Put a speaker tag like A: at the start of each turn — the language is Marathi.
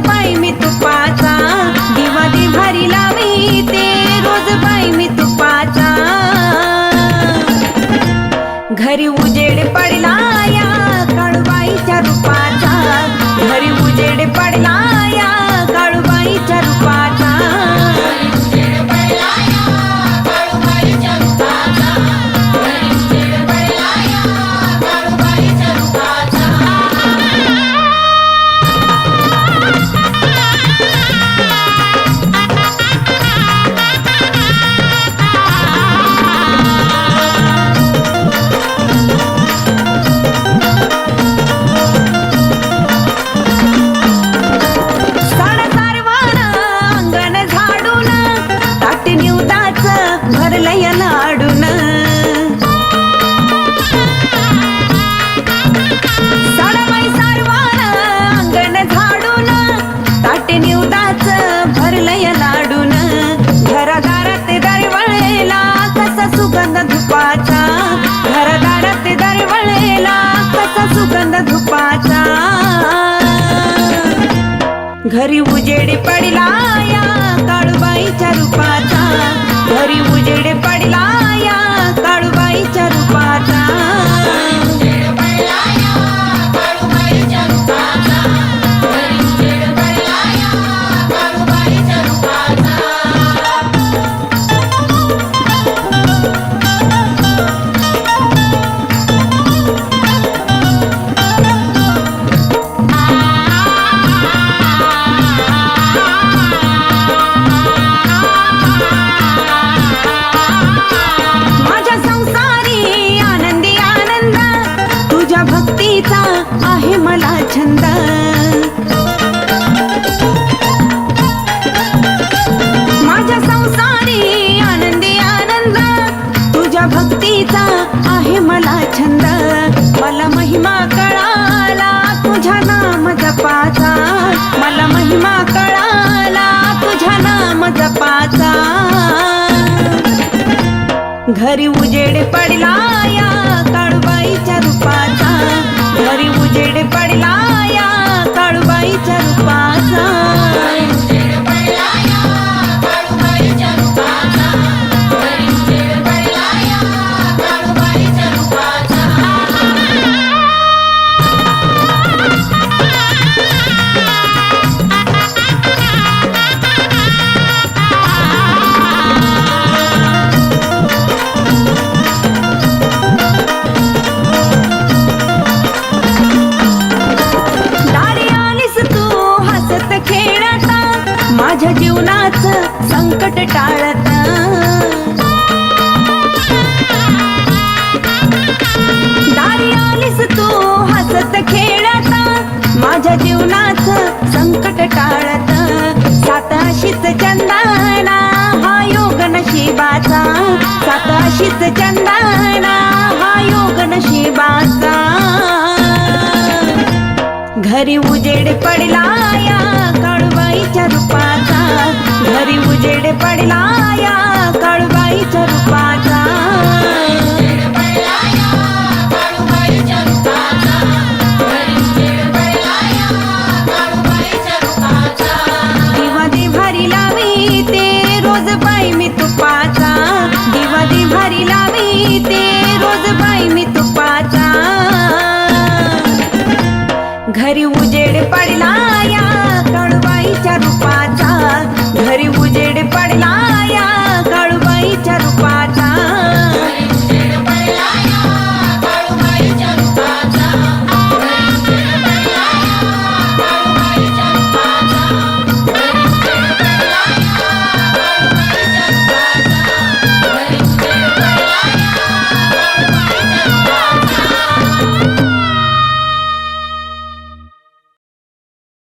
A: पाय मी तुपाचा दिवा दिभारी लावी ते रोज पाय मी तुपाचा घरी उजेड पडला या काळूबाईच्या रूपाचा घरी उजेड पडला या काळूबाईच्या रूपाचा भरलय लाडून साडबाई सारवान अंगण झाडून ताटे निवदाच भरलय लाडून घरादारात दरवळेला कसा सुगंध धुपाचा घरादारात दरवळेला कसा सुगंध धुपाचा घरी उजेड पडला या काळूबाईच्या रूपाचा घरी उजेड पडला या काळूबाईच्या रूपाचा भक्तीचा आहे मला छंद माझ्या संसारी आनंदी आनंद तुझ्या भक्तीचा आहे मला छंद मला महिमा कळाला तुझ्या नाम जपाचा मला महिमा कळाला तुझ्या नाम जपाचा घरी उजेड पडला या काळूबाईच्या रूपाचा घरी उजेड पडला या काळूबाईच्या रूपाचा माझ्या जीवनाचं संकट टाळता दारी आलीस तू हसत खेळता माझ्या जीवनाचं संकट टाळता सात अशीच चंदना हा योग नशिबाचा सात अशीच चंदना हा योग नशिबाचा घरी उजेड पडला या काळूबाईच्या रूपाचा घरी उजेड पडला